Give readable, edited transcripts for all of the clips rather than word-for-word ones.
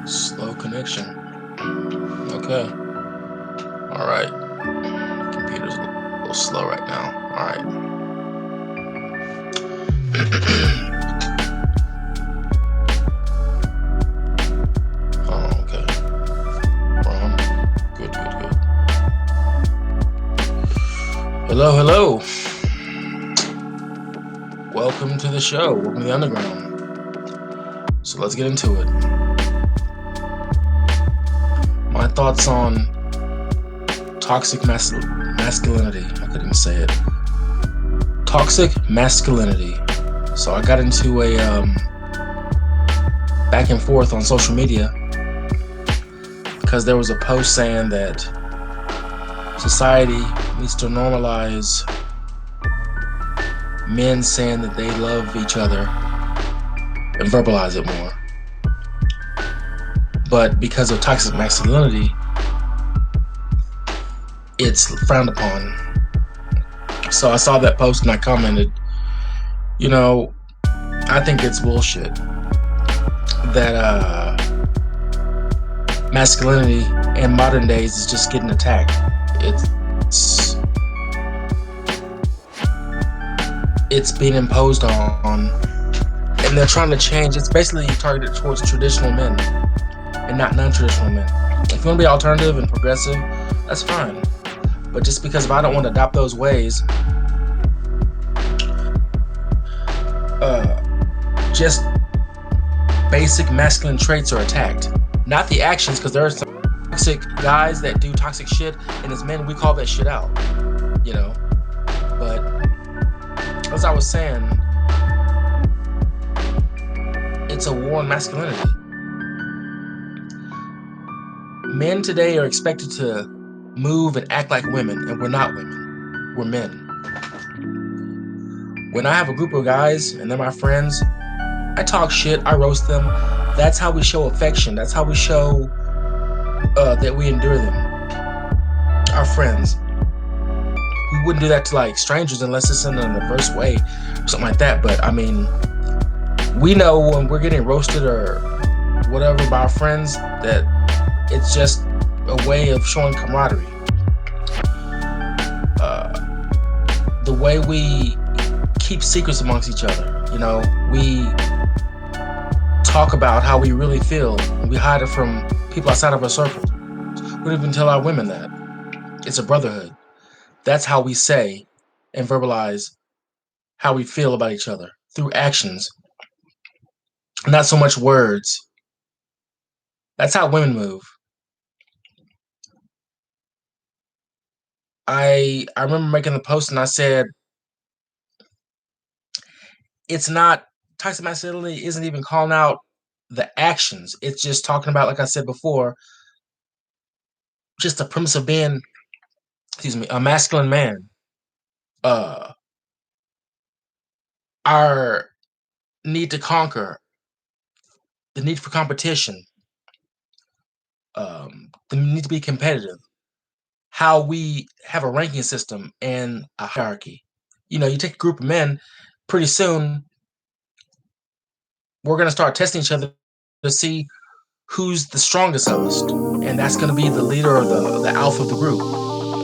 Slow connection. Okay. All right. Computer's a little slow right now. All right. Oh, okay. Wrong. Good, good, good. Hello, hello. Welcome to the show. Welcome to the underground. So let's get into it. My thoughts on toxic masculinity. I couldn't even say it. Toxic masculinity. So I got into a back and forth on social media because there was a post saying that society needs to normalize men saying that they love each other and verbalize it more. But because of toxic masculinity, it's frowned upon. So I saw that post and I commented, I think it's bullshit that masculinity in modern days is just getting attacked. It's being imposed on, and they're trying to change. It's basically targeted towards traditional men and not non-traditional men. If you want to be alternative and progressive, that's fine. But just because if I don't want to adopt those ways, just basic masculine traits are attacked, not the actions, because there are some toxic guys that do toxic shit, and as men we call that shit out, But as I was saying, it's a war on masculinity. Men today are expected to move and act like women, and we're not women. We're men. When I have a group of guys and they're my friends, I talk shit, I roast them. That's how we show affection. That's how we show that we endure them. Our friends. We wouldn't do that to like strangers unless it's in an adverse way or something like that. But I mean, we know when we're getting roasted or whatever by our friends that it's just a way of showing camaraderie. The way we keep secrets amongst each other, we talk about how we really feel and we hide it from people outside of our circle. We don't even tell our women that. It's a brotherhood. That's how we say and verbalize how we feel about each other through actions, not so much words. That's how women move. I remember making the post and I said, it's not, toxic masculinity isn't even calling out the actions. It's just talking about, like I said before, just the premise of being, a masculine man. Our need to conquer, the need for competition, the need to be competitive, how we have a ranking system and a hierarchy. You take a group of men, pretty soon we're going to start testing each other to see who's the strongest of us. And that's going to be the leader or the alpha of the group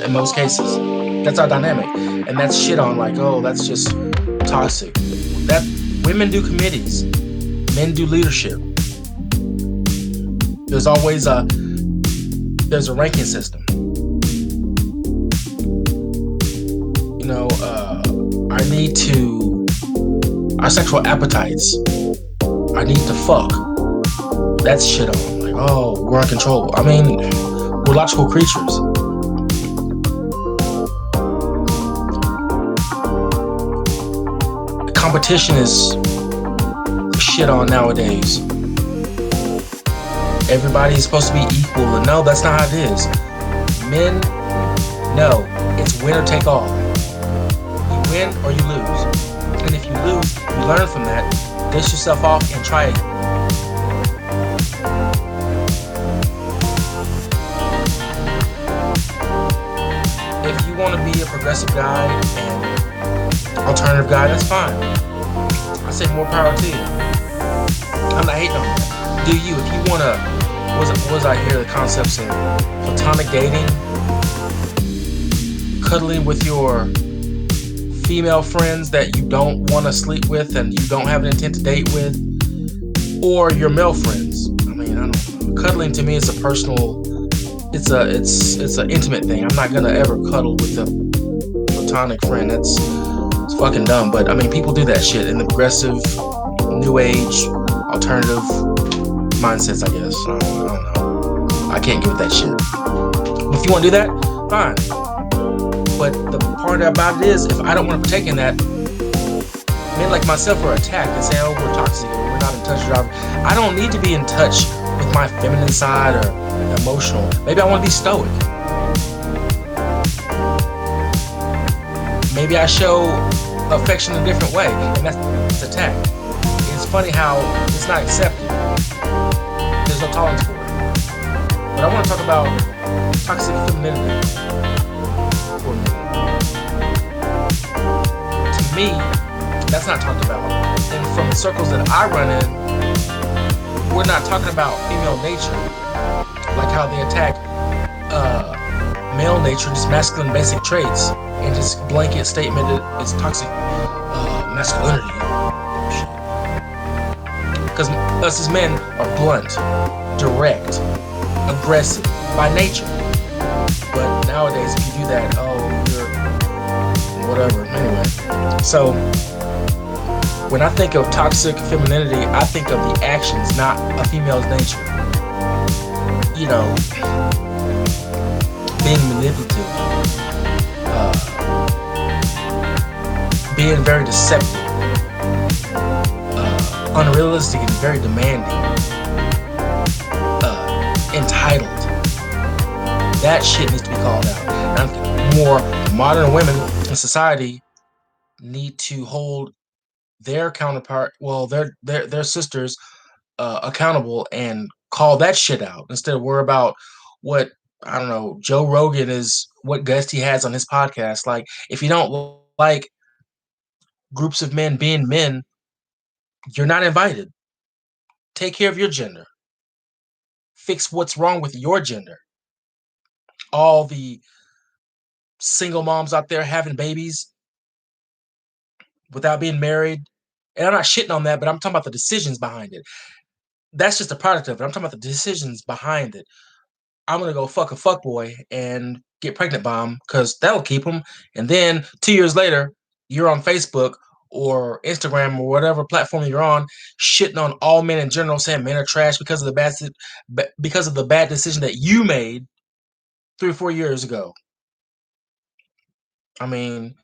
in most cases. That's our dynamic. And that's shit on like, oh, that's just toxic. That women do committees, men do leadership. There's always there's a ranking system. Our sexual appetites, our need to fuck, that's shit on. Like, oh, we're uncontrollable. I mean, we're logical creatures. Competition is shit on nowadays. Everybody's supposed to be equal, and no, that's not how it is. Men, no, it's win or take all. You win or you lose. And if you lose, you learn from that, dust yourself off, and try again. If you want to be a progressive guy and alternative guy, that's fine. I say more power to you. I'm not hating on that. Do you? If you want to was I hear the concepts of platonic dating, cuddling with your female friends that you don't want to sleep with and you don't have an intent to date with, or your male friends. I mean, I don't know. Cuddling to me is a personal. It's an intimate thing. I'm not gonna ever cuddle with a platonic friend. It's fucking dumb. But I mean, people do that shit in the progressive, new age, alternative mindsets. I guess I don't know. I can't get with that shit. If you want to do that, fine. But the part about it is, if I don't want to partake in that, men like myself are attacked and say, "Oh, we're toxic. We're not in touch with our." I don't need to be in touch with my feminine side or emotional. Maybe I want to be stoic. Maybe I show affection in a different way, and that's attack. It's funny how it's not accepted. There's no tolerance for it. But I want to talk about toxic femininity for me. To me, that's not talked about. And from the circles that I run in, we're not talking about female nature, like how they attack male nature, just masculine basic traits, and just blanket statement that it's toxic masculinity. Because us as men are blunt, direct, aggressive by nature. But nowadays, if you do that, oh, you're whatever. Anyway, so when I think of toxic femininity, I think of the actions, not a female's nature. You know, being manipulative, being very deceptive, unrealistic and very demanding, entitled. That shit needs to be called out. And more modern women in society need to hold their counterpart, well, their sisters, accountable and call that shit out instead of worry about what, I don't know, Joe Rogan is, what guest he has on his podcast. Like, if you don't like groups of men being men, you're not invited. Take care of your gender. Fix what's wrong with your gender. All the single moms out there having babies without being married. And I'm not shitting on that, but I'm talking about the decisions behind it. That's just a product of it. I'm talking about the decisions behind it. I'm gonna go fuck a fuckboy and get pregnant by him because that'll keep him. And then 2 years later, you're on Facebook or Instagram or whatever platform you're on, shitting on all men in general, saying men are trash because of the bad decision that you made 3 or 4 years ago. I mean,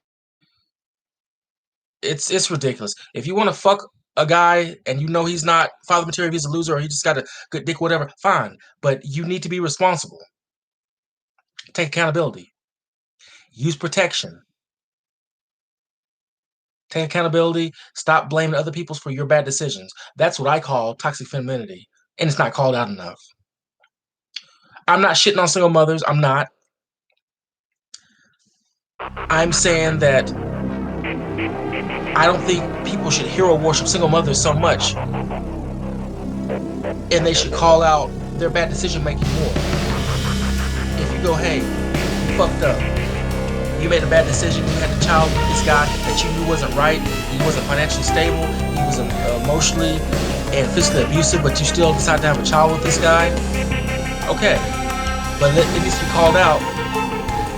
it's ridiculous. If you want to fuck a guy and you know he's not father material, if he's a loser or he just got a good dick, whatever, fine. But you need to be responsible. Take accountability. Use protection. Take accountability. Stop blaming other people for your bad decisions. That's what I call toxic femininity, and it's not called out enough. I'm not shitting on single mothers. I'm not. I'm saying that I don't think people should hero worship single mothers so much, and they should call out their bad decision making more. If you go, hey, you fucked up. You made a bad decision. You had a child with this guy that you knew wasn't right. He wasn't financially stable. He was emotionally and physically abusive, but you still decided to have a child with this guy. Okay, but it needs to be called out,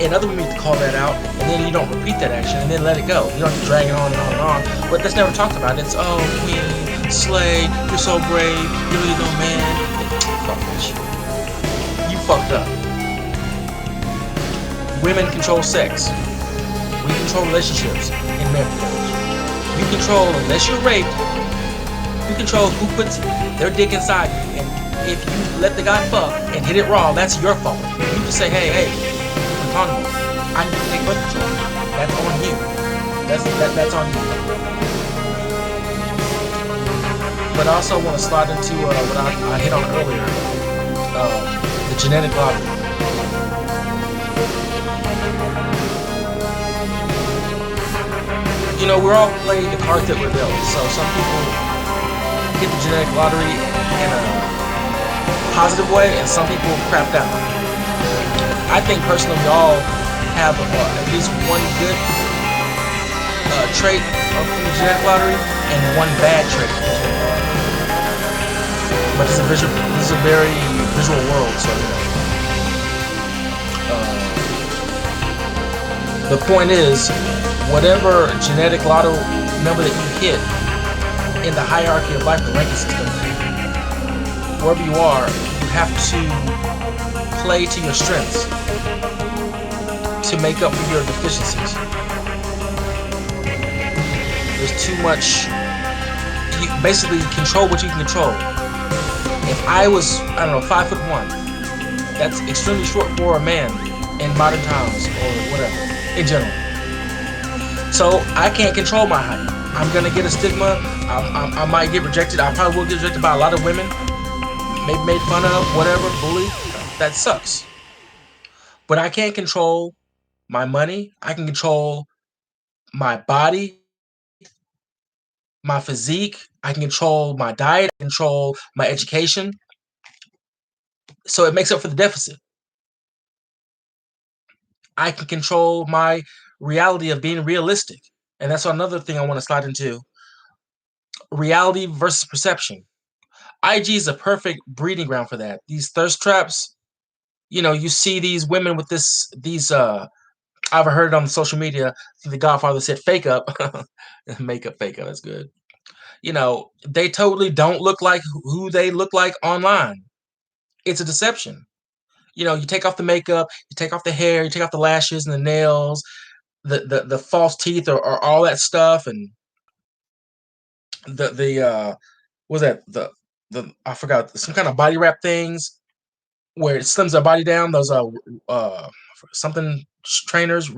and other women need to call that out, and then you don't repeat that action, and then let it go. You don't have to drag it on and on and on. But that's never talked about. It's, oh, queen, slay, you're so brave, you're really no man. Fuck that shit. You fucked up. Women control sex. We control relationships in marriage. You control, unless you're raped, you control who puts their dick inside you. And if you let the guy fuck and hit it raw, that's your fault. You just say, hey, I'm on you. I need to take birth control. That's on you. That's on you. But I also want to slide into what I hit on earlier, the genetic lottery. You know, we're all playing the card that we're dealt. So some people hit the genetic lottery in a positive way, and some people crapped out. I think personally, we all have at least one good trait from the genetic lottery and one bad trait from the genetic lottery. But this is a very visual world, so the point is, whatever genetic lotto number that you hit in the hierarchy of life, the ranking system, wherever you are, you have to play to your strengths to make up for your deficiencies. There's too much. You basically control what you can control. If I was, I don't know, 5'1", that's extremely short for a man in modern times or whatever, in general. So I can't control my height. I'm gonna get a stigma. I might get rejected. I probably will get rejected by a lot of women. Maybe made fun of, whatever, bullied. That sucks. But I can't control my money. I can control my body, my physique. I can control my diet. I can control my education. So it makes up for the deficit. I can control my reality of being realistic. And that's another thing I want to slide into. Reality versus perception. IG is a perfect breeding ground for that. These thirst traps, you see these women with these I've heard it on social media. The Godfather said fake up. Makeup fake up, that's good. They totally don't look like who they look like online. It's a deception. You take off the makeup, you take off the hair, you take off the lashes and the nails, the false teeth or all that stuff, and the what was that the I forgot, some kind of body wrap things where it slims their body down. Those something trainers,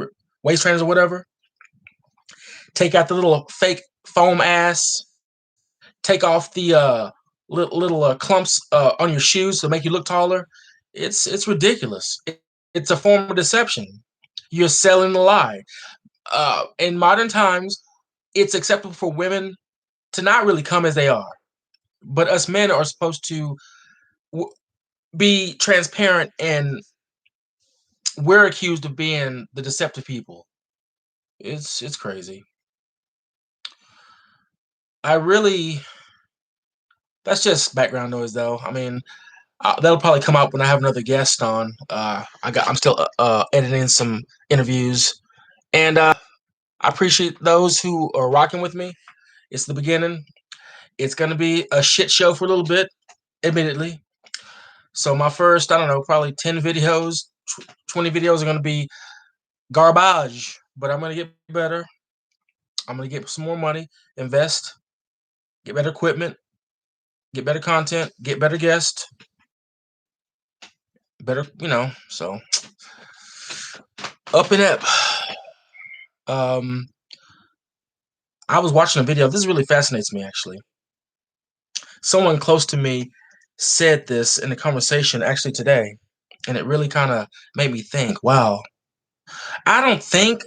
waist trainers or whatever. Take out the little fake foam ass. Take off the little clumps on your shoes to make you look taller. It's ridiculous. It's a form of deception. You're selling a lie. In modern times, it's acceptable for women to not really come as they are, but us men are supposed to be transparent, and we're accused of being the deceptive people. It's crazy. I really That's just background noise, though. I mean, that'll probably come out when I have another guest on. I'm still editing some interviews, and I appreciate those who are rocking with me. It's the beginning. It's gonna be a shit show for a little bit, admittedly. So my first, I don't know, probably 10 videos, 20 videos are gonna be garbage. But I'm gonna get better. I'm gonna get some more money, invest, get better equipment, get better content, get better guests, better, So up and up. Um, I was watching a video. This really fascinates me, actually. Someone close to me said this in a conversation actually today, and it really kind of made me think, wow, I don't think,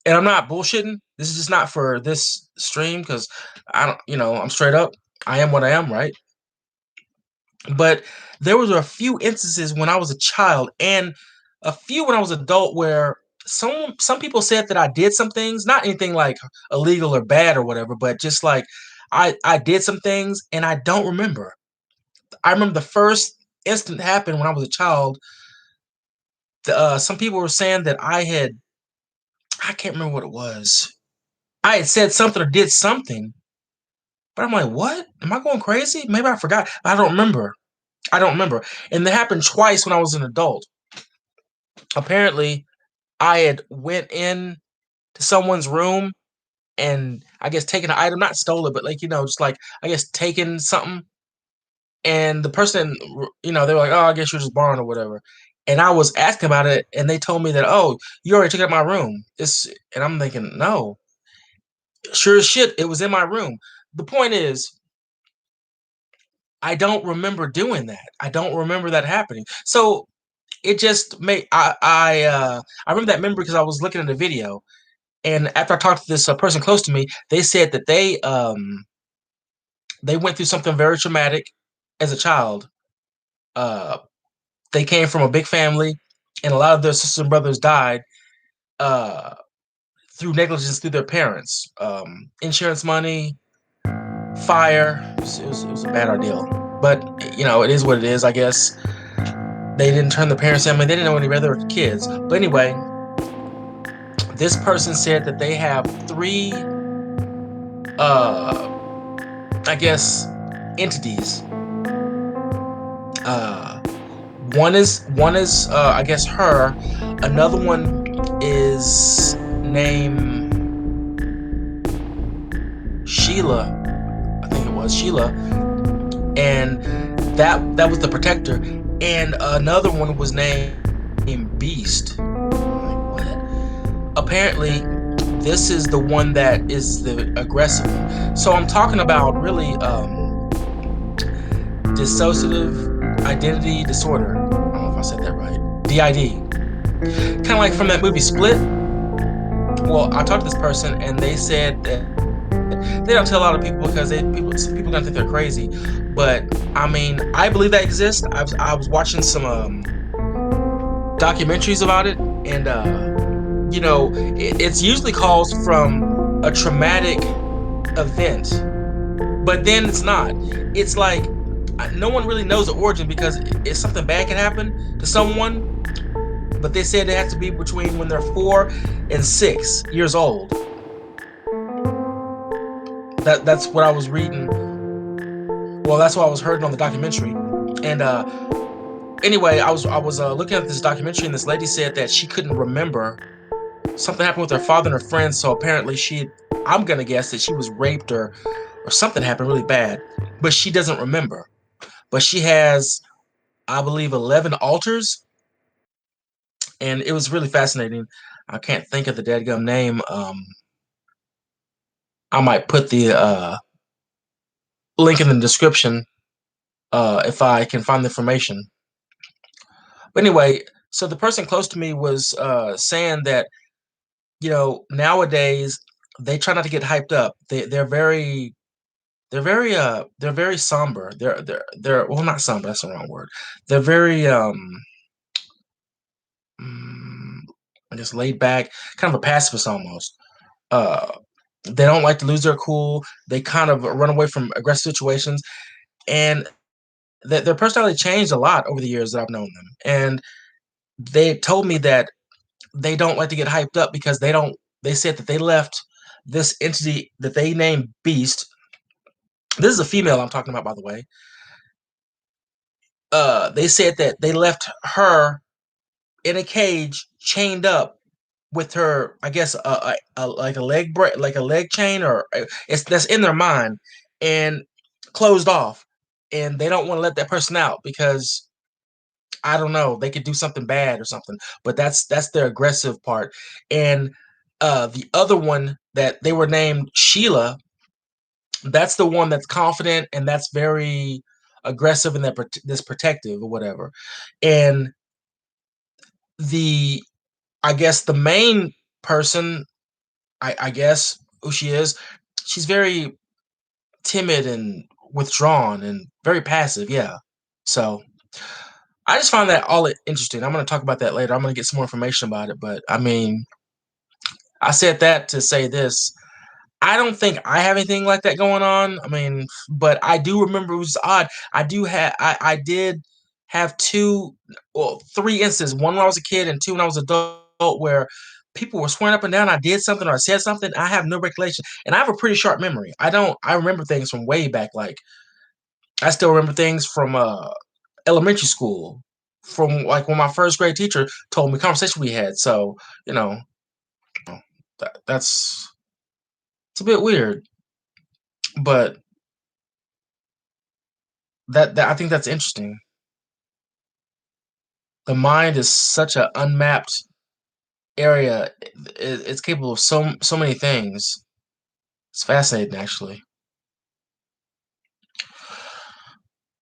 and I'm not bullshitting. This is just not for this stream because I don't, I'm straight up. I am what I am, right? But there was a few instances when I was a child and a few when I was adult where some people said that I did some things, not anything like illegal or bad or whatever, but just like I did some things and I don't remember. I remember the first instant happened when I was a child. Some people were saying that I can't remember what it was. I had said something or did something, but I'm like, what? Am I going crazy? Maybe I forgot. I don't remember. I don't remember. And that happened twice when I was an adult. Apparently, I had went in to someone's room and I guess taken an item, not stole it, but like, just like I guess taken something. And the person, they were like, "Oh, I guess you're just borrowing or whatever." And I was asking about it, and they told me that, "Oh, you already took out my room." And I'm thinking, no, sure as shit, it was in my room. The point is, I don't remember doing that. I don't remember that happening. So it just made I remember that memory because I was looking at a video, and after I talked to this person close to me, they said that they went through something very traumatic as a child, Uh, they came from a big family, and a lot of their sisters and brothers died uh, through negligence through their parents. Insurance money, fire. It was a bad ordeal. But it is what it is. I guess they didn't turn the parents in. I mean, they didn't know any better kids. But anyway, this person said that they have three, uh, I guess, entities. Uh, one is I guess her. Another one is name Sheila. I think it was Sheila, and that was the protector. And another one was named Beast. I'm like, what? Apparently, this is the one that is the aggressive one. So I'm talking about really dissociative identity disorder. I don't know if I said that right. DID. Kind of like from that movie Split. Well, I talked to this person and they said that they don't tell a lot of people because some people gonna think they're crazy. But I mean, I believe that exists. I was watching some documentaries about it, and it's usually caused from a traumatic event, but then it's not. It's like no one really knows the origin because if something bad can happen to someone, but they said it has to be between when they're 4 and 6 years old. That's what I was reading. Well, that's what I was heard on the documentary. And anyway, I was looking at this documentary, and this lady said that she couldn't remember something happened with her father and her friends. So apparently, I'm gonna guess that she was raped or something happened really bad, but she doesn't remember. But she has, I believe, 11 altars, and it was really fascinating. I can't think of the dadgum name. I might put the link in the description if I can find the information. But anyway, so the person close to me was saying that nowadays they try not to get hyped up. They're very somber. They're well, not somber. That's the wrong word. They're very mm, I guess laid back, kind of a pacifist almost. Uh, they don't like to lose their cool. They kind of run away from aggressive situations, and their personality changed a lot over the years that I've known them. And they told me that they don't like to get hyped up because they don't. They said that they left this entity that they named Beast. This is a female I'm talking about, by the way. They said that they left her in a cage, chained up with her, I guess, like a like a leg chain, or it's that's in their mind, and closed off, and they don't want to let that person out because I don't know, they could do something bad or something. But that's their aggressive part, and the other one that they were named Sheila, that's the one that's confident and that's very aggressive and this protective or whatever, and the I guess the main person, I guess who she is, she's very timid and withdrawn and very passive. Yeah. So I just find that all interesting. I'm going to talk about that later. I'm going to get some more information about it. But I mean, I said that to say this. I don't think I have anything like that going on. I mean, but I do remember it was odd. I did have three instances. One when I was a kid and two when I was an adult where people were swearing up and down I did something or I said something. I have no recollection. And I have a pretty sharp memory. I remember things from way back. Like I still remember things from elementary school. From like when my first grade teacher told me conversation we had. So, you know, that's it's a bit weird. But that I think that's interesting. The mind is such an unmapped area. It's capable of so many things. It's fascinating, actually.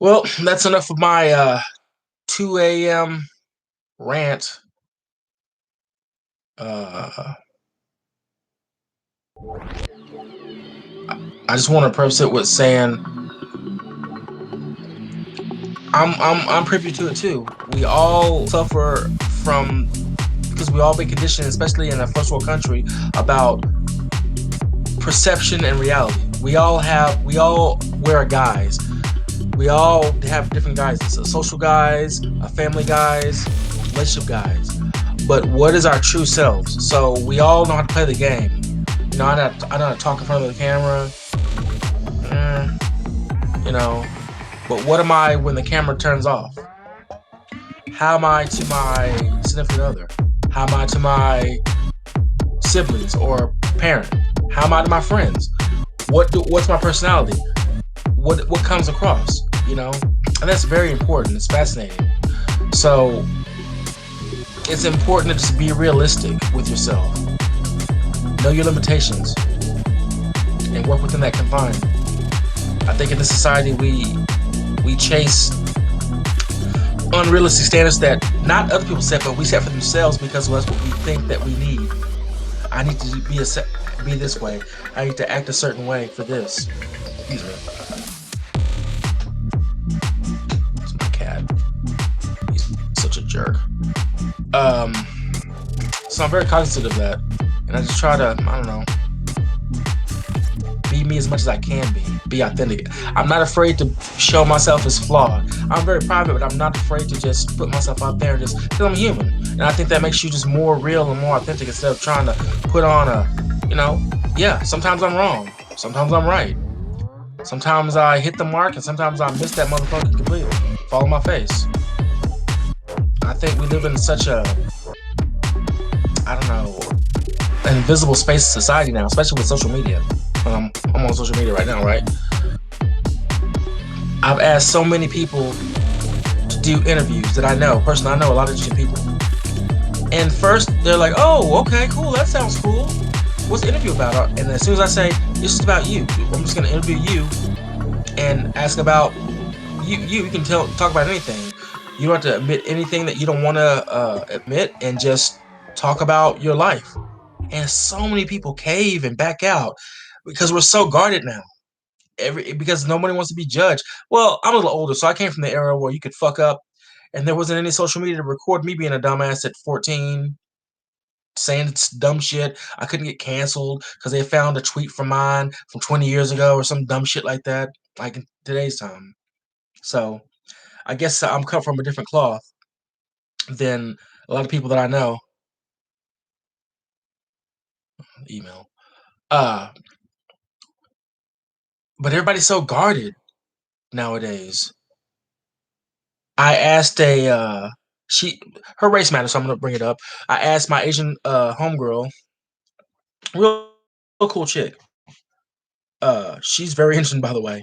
Well, that's enough of my 2 a.m. rant. Uh, I just want to preface it with saying I'm privy to it too. We all suffer from because we all been conditioned, especially in a first world country, about perception and reality. We all wear a guise. We all have different guises: a social guise, a family guise, relationship guise. But what is our true selves? So we all know how to play the game. I know how to talk in front of the camera. Eh, you know, but what am I when the camera turns off? How am I to my significant other? How am I to my siblings or parent? How am I to my friends? What's my personality? What comes across? You know, and that's very important. It's fascinating. So it's important to just be realistic with yourself. Know your limitations and work within that confine. I think in this society we chase unrealistic standards that not other people set, but we set for themselves because that's what we think that we need. I need to be this way. I need to act a certain way for this. Excuse me. It's my cat. He's such a jerk. Um, so I'm very cognizant of that, and I just try to, I don't know, be me as much as I can be authentic. I'm not afraid to show myself as flawed. I'm very private, but I'm not afraid to just put myself out there and just because I'm human. And I think that makes you just more real and more authentic instead of trying to put on a, you know, yeah, sometimes I'm wrong. Sometimes I'm right. Sometimes I hit the mark and sometimes I miss that motherfucker completely. Fall on my face. I think we live in such a, I don't know, an invisible space of society now, especially with social media. I'm on social media right now, right? I've asked so many people to do interviews that I know. Personally, I know a lot of interesting people. And first, they're like, "Oh, okay, cool. That sounds cool. What's the interview about?" And as soon as I say, "This is about you," I'm just gonna interview you and ask about you. You can talk about anything. You don't have to admit anything that you don't want to admit, and just talk about your life. And so many people cave and back out because we're so guarded now. Because nobody wants to be judged. Well, I'm a little older, so I came from the era where you could fuck up, and there wasn't any social media to record me being a dumbass at 14, saying it's dumb shit. I couldn't get canceled because they found a tweet from mine from 20 years ago or some dumb shit like that, like in today's time. So I guess I'm cut from a different cloth than a lot of people that I know. Email. Uh, but everybody's so guarded nowadays. I asked a she her race matters, so I'm gonna bring it up. I asked my Asian homegirl, real, real cool chick. She's very interesting, by the way.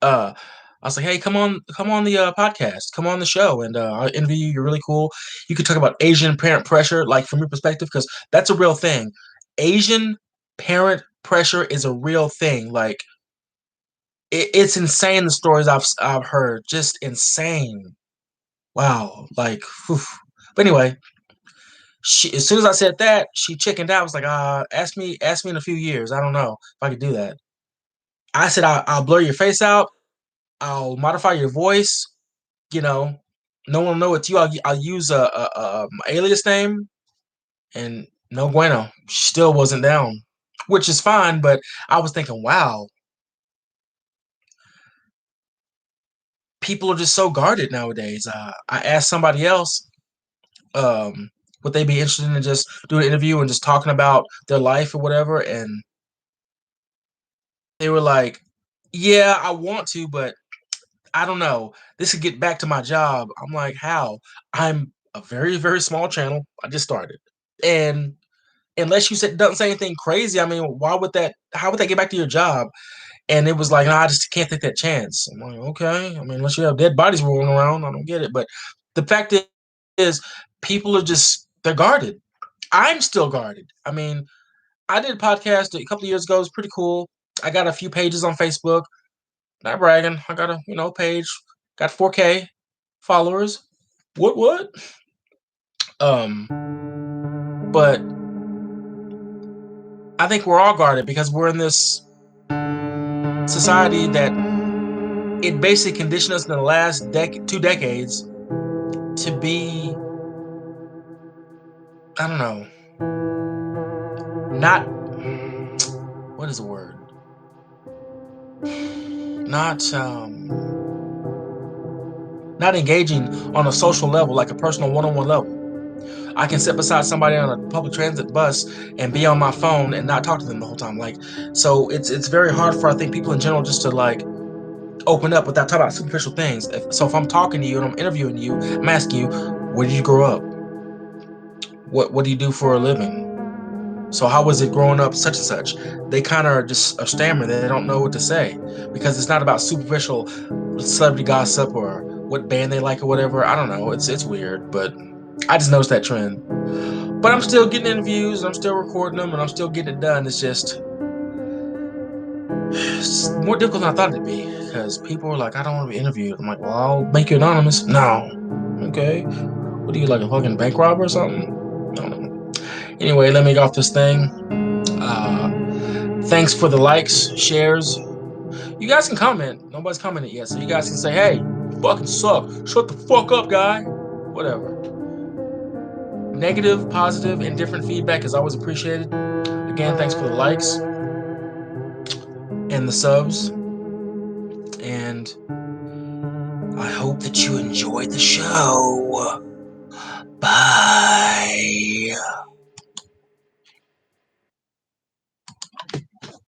Uh, I was like, hey, come on the podcast, come on the show, and I'll interview you. You're really cool. You could talk about Asian parent pressure, like from your perspective, because that's a real thing. Asian parent pressure is a real thing. Like it's insane the stories I've heard, just insane. Wow, like, whew. But anyway, she as soon as I said that, she chickened out. Was like, ask me in a few years. I don't know if I could do that. I said, I'll blur your face out. I'll modify your voice. You know, no one will know it's you. I'll use a alias name, and no bueno. She still wasn't down, which is fine. But I was thinking, wow, people are just so guarded nowadays. I asked somebody else, would they be interested in just doing an interview and just talking about their life or whatever, and they were like, "Yeah, I want to, but I don't know. This could get back to my job." I'm like, "How?" I'm a very, very small channel. I just started. And unless you said doesn't say anything crazy, I mean, why would that how would that get back to your job? And it was like, "Nah, I just can't take that chance." I'm like, "Okay. I mean, unless you have dead bodies rolling around, I don't get it." But the fact is people are just they're guarded. I'm still guarded. I mean, I did a podcast a couple of years ago. It was pretty cool. I got a few pages on Facebook. Not bragging. I got a page. Got 4K followers. What? Um, but I think we're all guarded because we're in this society that it basically conditioned us in the last 2 decades to be, I don't know, not, what is the word? Not not engaging on a social level, like a personal one-on-one level. I can sit beside somebody on a public transit bus and be on my phone and not talk to them the whole time. Like, so it's very hard for, I think, people in general just to like open up without talking about superficial things. So if I'm talking to you and I'm interviewing you, I'm asking you, where did you grow up? What do you do for a living? So how was it growing up, such and such? They kind of just are stammering. They don't know what to say because it's not about superficial celebrity gossip or what band they like or whatever. I don't know. It's weird, but I just noticed that trend. But I'm still getting interviews. I'm still recording them, and I'm still getting it done. It's just it's more difficult than I thought it'd be because people are like, I don't want to be interviewed. I'm like, well, I'll make you anonymous. No. Okay. What are you, like a fucking bank robber or something? I don't know. Anyway, let me get off this thing. Uh, Thanks for the likes, shares. You guys can comment. Nobody's commented yet, so you guys can say, "Hey, you fucking suck. Shut the fuck up, guy." Whatever. Negative, positive, and different feedback is always appreciated. Again, thanks for the likes and the subs, and I hope that you enjoyed the show. Bye.